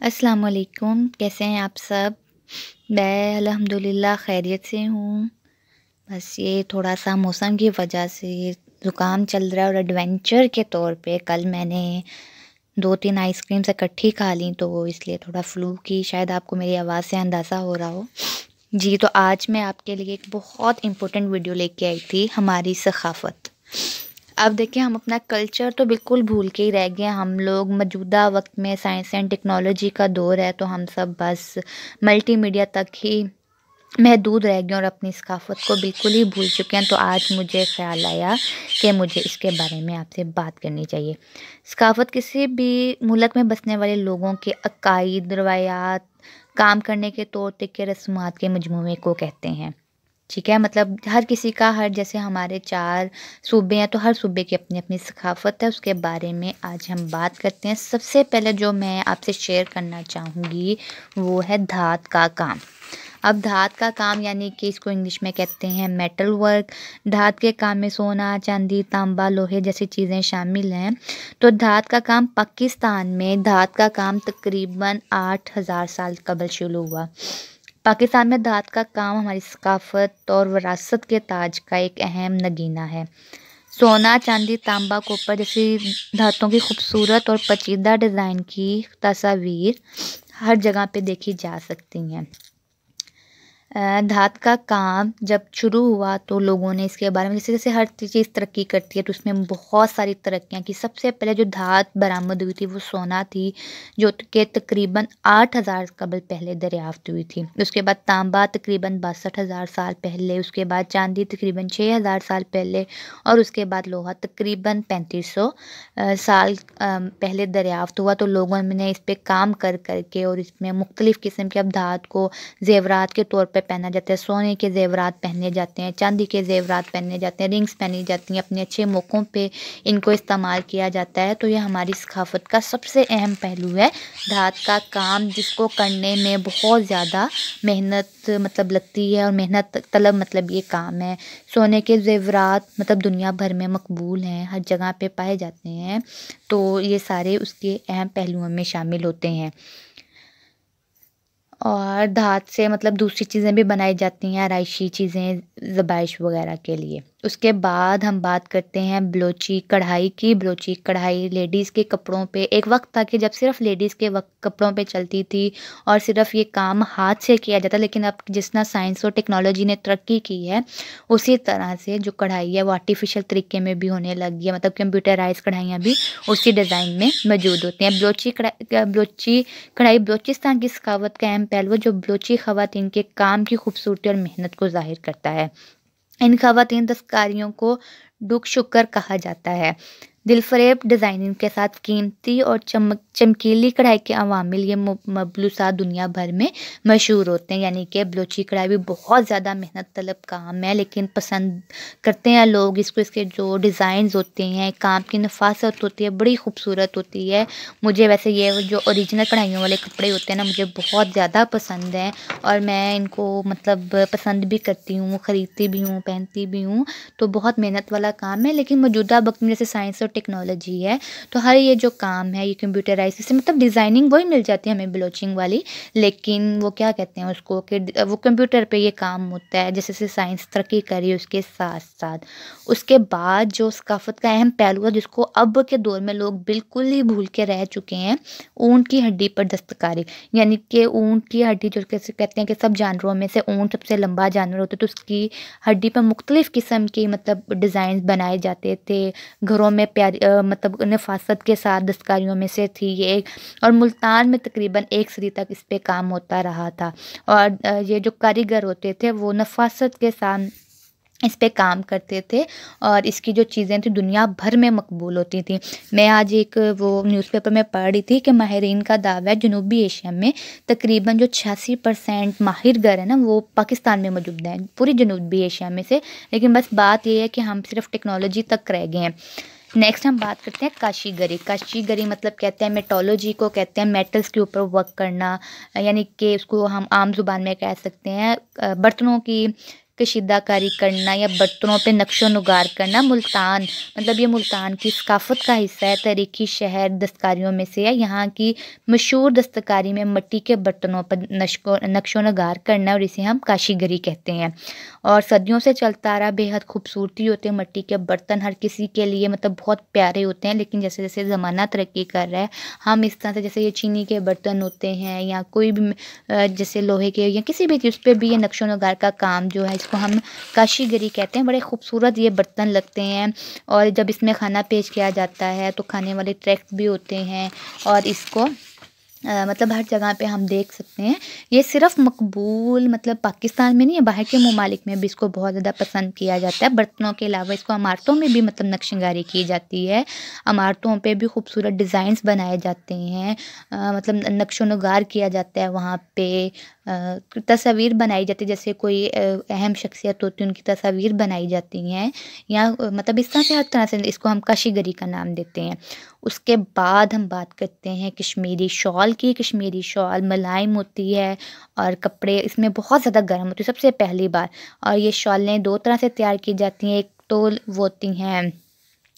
अस्सलाम वालेकुम, कैसे हैं आप सब? मैं अल्हम्दुलिल्लाह खैरियत से हूँ। बस ये थोड़ा-सा मौसम की वजह से ज़ुकाम चल रहा है और एडवेंचर के तौर पे कल मैंने 2-3 आइसक्रीम्स इकट्ठी खा लीं, तो इसलिए थोड़ा फ्लू की शायद आपको मेरी आवाज़ से अंदाज़ा हो रहा हो। जी, तो आज मैं आपके लिए एक बहुत इम्पोर्टेंट वीडियो लेके आई थी, हमारी सक़ाफ़त। अब देखिए, हम अपना कल्चर तो बिल्कुल भूल के ही रह गए हैं। हम लोग मौजूदा वक़्त में साइंस एंड टेक्नोलॉजी का दौर है, तो हम सब बस मल्टीमीडिया तक ही महदूद रह गए और अपनी सक़ाफ़त को बिल्कुल ही भूल चुके हैं। तो आज मुझे ख़्याल आया कि मुझे इसके बारे में आपसे बात करनी चाहिए। सक़ाफ़त किसी भी मुल्क में बसने वाले लोगों के अक़ाइद, रवायात, काम करने के तौर-तरीके, रस्मात के मजमूए को कहते हैं। ठीक है? मतलब हर किसी का हर जैसे हमारे 4 सूबे हैं, तो हर सूबे की अपनी-अपनी सक़ाफ़त है, उसके बारे में आज हम बात करते हैं। सबसे पहले जो मैं आपसे शेयर करना चाहूँगी, वो है धात का काम। अब धात का काम यानी कि इसको इंग्लिश में कहते हैं मेटल वर्क। धात के काम में सोना, चांदी, तांबा, लोहे जैसी चीज़ें शामिल हैं। तो धात का काम पाकिस्तान में धात का काम तकरीबन 8000 साल कबल शुरू हुआ। पाकिस्तान में धात का काम हमारी सक़ाफ़त और विरासत के ताज का एक अहम नगीना है। सोना, चांदी, तांबा, कॉपर जैसी धातुओं की खूबसूरत और पेचीदा डिज़ाइन की तस्वीर हर जगह पे देखी जा सकती हैं। धात का काम जब शुरू हुआ तो लोगों ने इसके बारे में जैसे-जैसे हर चीज़ तरक्की करती है, तो उसमें बहुत सारी तरक्कियाँ की। सबसे पहले जो धात बरामद हुई थी वो सोना थी, जो कि तकरीबन 8000 कबल पहले दरियाफ़्त हुई थी। उसके बाद तांबा तकरीबन 62,000 साल पहले, उसके बाद चांदी तकरीबन 6000 साल पहले और उसके बाद लोहा तकरीबन 3500 साल पहले दरियाफ़्त हुआ। तो लोगों ने इस पे काम कर कर के और इसमें मुख्तलिफ़ किस्म के अब धात को ज़ेवरात के तौर पे पहना जाता है। सोने के ज़ेवरात पहने जाते हैं, चांदी के ज़ेवरात पहने जाते हैं, रिंग्स पहनी जाती हैं, अपने अच्छे मौक़ों पे इनको इस्तेमाल किया जाता है। तो ये हमारी सक़ाफ़त का सबसे अहम पहलू है, धात का काम, जिसको करने में बहुत ज़्यादा मेहनत मतलब लगती है और मेहनत तलब मतलब ये काम है। सोने के ज़ेवरात मतलब दुनिया भर में मकबूल हैं, हर जगह पे पाए जाते हैं, तो ये सारे उसके अहम पहलुओं में शामिल होते हैं। और धात से मतलब दूसरी चीज़ें भी बनाई जाती हैं, आराइशी चीज़ें, ज़बाइश वग़ैरह के लिए। उसके बाद हम बात करते हैं बलोची कढ़ाई की। बलोची कढ़ाई लेडीज़ के कपड़ों पे एक वक़्त था कि जब सिर्फ़ लेडीज़ के कपड़ों पे चलती थी और सिर्फ़ ये काम हाथ से किया जाता, लेकिन अब जिस तरह साइंस और टेक्नोलॉजी ने तरक्की की है, उसी तरह से जो कढ़ाई है वो आर्टिफ़िशियल तरीके में भी होने लगी है। मतलब कंप्यूटराइज़ कढ़ाइयाँ भी उसी डिज़ाइन में मौजूद होती हैं। बलोची कढ़ाई बलूचिस्तान की सखावत का अहम पहलू है, जो बलोची ख़वातीन के काम की खूबसूरती और मेहनत को ज़ाहिर करता है। इन ख़वातीन दस्तकारियों को डुक शुक्र कहा जाता है। दिलफ़रेब डिज़ाइनिंग के साथ कीमती और चमकीली कढ़ाई के अवामिल ये मबलूसात दुनिया भर में मशहूर होते हैं। यानी कि बलोची कढ़ाई भी बहुत ज़्यादा मेहनत तलब काम है, लेकिन पसंद करते हैं लोग इसको। इसके जो डिज़ाइंस होते हैं, काम की नफ़ासत होती है, बड़ी खूबसूरत होती है। मुझे वैसे ये जो ओरिजिनल कढ़ाइयों वाले कपड़े होते हैं ना, मुझे बहुत ज़्यादा पसंद हैं और मैं इनको मतलब पसंद भी करती हूँ, ख़रीदती भी हूँ, पहनती भी हूँ। तो बहुत मेहनत वाला काम है, लेकिन मौजूदा वक़्त में जैसे साइंस और टेक्नोलॉजी है, तो हर ये जो काम है ये कंप्यूटराइज़ से मतलब डिज़ाइनिंग वही मिल जाती है हमें ब्लोचिंग वाली, लेकिन वो क्या कहते हैं उसको कि वो कंप्यूटर पे ये काम होता है। जैसे-जैसे साइंस तरक्की कर रही है उसके साथ-साथ। उसके बाद जो सक़ाफ़त का अहम पहलू है, जिसको अब के दौर में लोग बिल्कुल ही भूल के रह चुके हैं, ऊँट की हड्डी पर दस्तकारी। यानी कि ऊँट की हड्डी जो कैसे कहते हैं कि सब जानवरों में से ऊँट सबसे लंबा जानवर होता है, तो उसकी हड्डी पर मुख्तलिफ़ किस्म की मतलब डिज़ाइंस बनाए जाते थे। घरों में प्यारी मतलब नफ़ासत के साथ दस्तकारियों में से थी ये एक, और मुल्तान में तकरीबन 1 सदी तक इस पे काम होता रहा था। और ये जो कारीगर होते थे वो नफ़ासत के साथ इस पे काम करते थे और इसकी जो चीज़ें थी दुनिया भर में मकबूल होती थी। मैं आज एक वो न्यूज़पेपर में पढ़ रही थी कि माहिरीन का दावा है जनूबी एशिया में तकरीबन जो 86% माहिर-गर है ना, वो पाकिस्तान में मौजूद हैं, पूरी जनूबी एशिया में से। लेकिन बस बात ये है कि हम सिर्फ़ टेक्नोलॉजी तक रह गए हैं। नेक्स्ट हम बात करते हैं काशीगरी। काशीगरी मतलब कहते हैं मेटोलॉजी को कहते हैं, मेटल्स के ऊपर वर्क करना, यानी कि उसको हम आम ज़ुबान में कह सकते हैं बर्तनों की कशीदाकारी करना या बर्तनों पे नक्शो नुगार करना मुल्तान मतलब ये मुल्तान की सकाफ़त का हिस्सा है। तारीखी शहर दस्तकारियों में से है। यहाँ की मशहूर दस्तकारी में मिट्टी के बर्तनों पर नक्शो नगार करना और इसे हम काशीगरी कहते हैं। और सदियों से चलता आ रहा बेहद खूबसूरती होते हैं मिट्टी के बर्तन, हर किसी के लिए मतलब बहुत प्यारे होते हैं। लेकिन जैसे-जैसे ज़माना तरक्की कर रहा है, हम इस तरह से जैसे ये चीनी के बर्तन होते हैं या कोई भी जैसे लोहे के या किसी भी चीज़ पे भी ये नक्शो नगार का काम जो है इसको हम काशीगरी कहते हैं। बड़े खूबसूरत ये बर्तन लगते हैं और जब इसमें खाना पेश किया जाता है तो खाने वाले ट्रैक्ट भी होते हैं और इसको मतलब हर जगह पे हम देख सकते हैं। ये सिर्फ़ मकबूल मतलब पाकिस्तान में नहीं है, बाहर के ममालिक में भी इसको बहुत ज़्यादा पसंद किया जाता है। बर्तनों के अलावा इसको इमारतों में भी मतलब नक्शेंगारी की जाती है। इमारतों पे भी खूबसूरत डिज़ाइंस बनाए जाते हैं। मतलब नक्शो-नुगार किया जाता है वहाँ पे। तस्वीर बनाई जाती है जैसे कोई अहम शख्सियत होती है उनकी तस्वीर बनाई जाती हैं या मतलब इस तरह से हर तरह से इसको हम काशीगरी का नाम देते हैं। उसके बाद हम बात करते हैं कश्मीरी शॉल की। कश्मीरी शॉल मुलायम होती है और कपड़े इसमें बहुत ज़्यादा गर्म होती है सबसे पहली बार। और ये शॉलें 2 तरह से तैयार की जाती हैं। एक तो वो होती हैं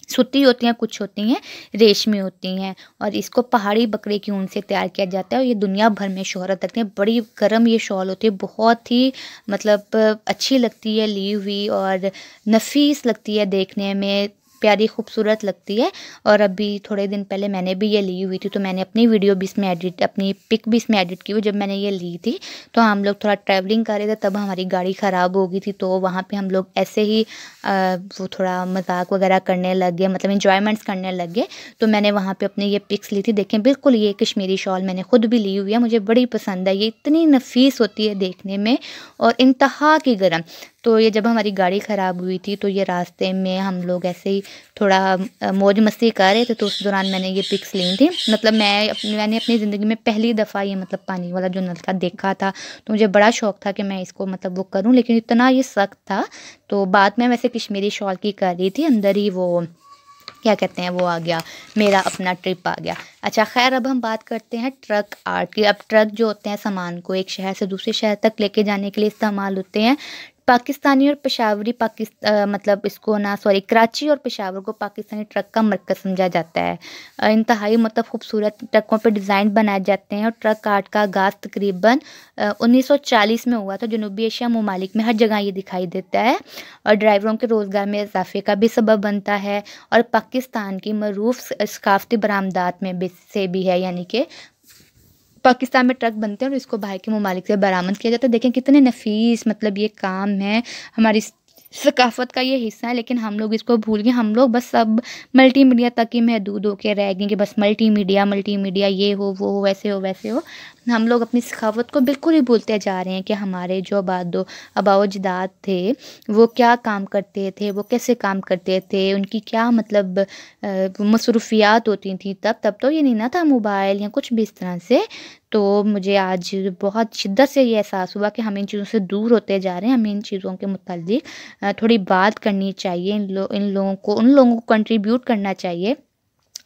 सूती होती हैं, कुछ होती हैं रेशमी होती हैं और इसको पहाड़ी बकरे की ऊन से तैयार किया जाता है और ये दुनिया भर में शोहरत रखती हैं। बड़ी गर्म ये शॉल होती है, बहुत ही मतलब अच्छी लगती है ली हुई और नफ़ीस लगती है देखने में, प्यारी खूबसूरत लगती है। और अभी थोड़े दिन पहले मैंने भी ये ली हुई थी तो मैंने अपनी वीडियो भी इसमें एडिट अपनी पिक भी इसमें एडिट की हुई। जब मैंने ये ली थी तो हम लोग थोड़ा ट्रैवलिंग कर रहे थे तब हमारी गाड़ी ख़राब हो गई थी तो वहाँ पे हम लोग ऐसे ही वो थोड़ा मज़ाक वगैरह करने लग गए मतलब एन्जॉयमेंट्स करने लग गए। तो मैंने वहाँ पे अपनी ये पिक्स ली थी। देखें बिल्कुल ये कश्मीरी शॉल मैंने खुद भी ली हुई है, मुझे बड़ी पसंद है। ये इतनी नफ़ीस होती है देखने में और इंतहा की गर्म। तो ये जब हमारी गाड़ी ख़राब हुई थी तो ये रास्ते में हम लोग ऐसे ही थोड़ा मौज मस्ती कर रहे थे तो उस दौरान मैंने ये पिक्स ली थी। मतलब मैंने अपनी ज़िंदगी में पहली दफ़ा ये मतलब पानी वाला जो नलका देखा था तो मुझे बड़ा शौक़ था कि मैं इसको मतलब वो करूँ, लेकिन इतना ये सख्त था। तो बाद में वैसे कश्मीरी शॉल की कर रही थी, अंदर ही वो क्या कहते हैं वो आ गया, मेरा अपना ट्रिप आ गया। अच्छा ख़ैर अब हम बात करते हैं ट्रक आर्ट की। अब ट्रक जो होते हैं सामान को एक शहर से दूसरे शहर तक लेके जाने के लिए इस्तेमाल होते हैं। पाकिस्तानी और पेशावरी मतलब इसको ना सॉरी कराची और पेशावर को पाकिस्तानी ट्रक का मरकज़ समझा जाता है। इंतहाई मतलब खूबसूरत ट्रकों पे डिज़ाइन बनाए जाते हैं और ट्रक आर्ट का आगाज़ तकरीबन 1940 में हुआ था। जनूबी एशिया ममालिक में हर जगह ये दिखाई देता है और ड्राइवरों के रोज़गार में इजाफ़े का भी सबब बनता है और पाकिस्तान की मरूफ़ सकाफ़ती बरामदात में से भी है, यानी कि पाकिस्तान में ट्रक बनते हैं और इसको बाहर के ममालिक से बरामद किया जाता है। देखें कितने नफ़ीस मतलब ये काम है, हमारी सकाफ़त का ये हिस्सा है, लेकिन हम लोग इसको भूल गए। हम लोग बस अब मल्टीमीडिया तक ही महदूद होके रह गए कि बस मल्टीमीडिया ये हो, वो हो, वैसे हो, वैसे हो। हम लोग अपनी सखावत को बिल्कुल ही भूलते जा रहे हैं कि हमारे जो आबाओ-अजदाद थे, वो क्या काम करते थे, वो कैसे काम करते थे, उनकी क्या मतलब मसरूफ़ियात होती थी तब तो ये नहीं ना था मोबाइल या कुछ भी इस तरह से। तो मुझे आज बहुत शिद्दत से ये एहसास हुआ कि हम इन चीज़ों से दूर होते जा रहे हैं। हमें इन चीज़ों के मुतालिक थोड़ी बात करनी चाहिए। इन लोगों को कंट्रीब्यूट करना चाहिए,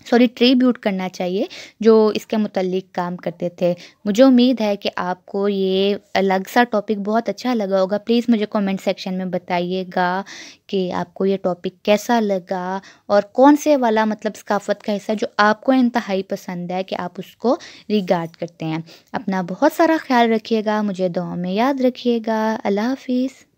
ट्रिब्यूट करना चाहिए जो इसके मुतालिक काम करते थे। मुझे उम्मीद है कि आपको ये अलग सा टॉपिक बहुत अच्छा लगा होगा। प्लीज़ मुझे कमेंट सेक्शन में बताइएगा कि आपको ये टॉपिक कैसा लगा और कौन से वाला मतलब सकाफ़त का हिस्सा जो आपको इंतहाई पसंद है कि आप उसको रिगार्ड करते हैं। अपना बहुत सारा ख़्याल रखिएगा, मुझे दुआ में याद रखिएगा। अल्लाह हाफ़िज़।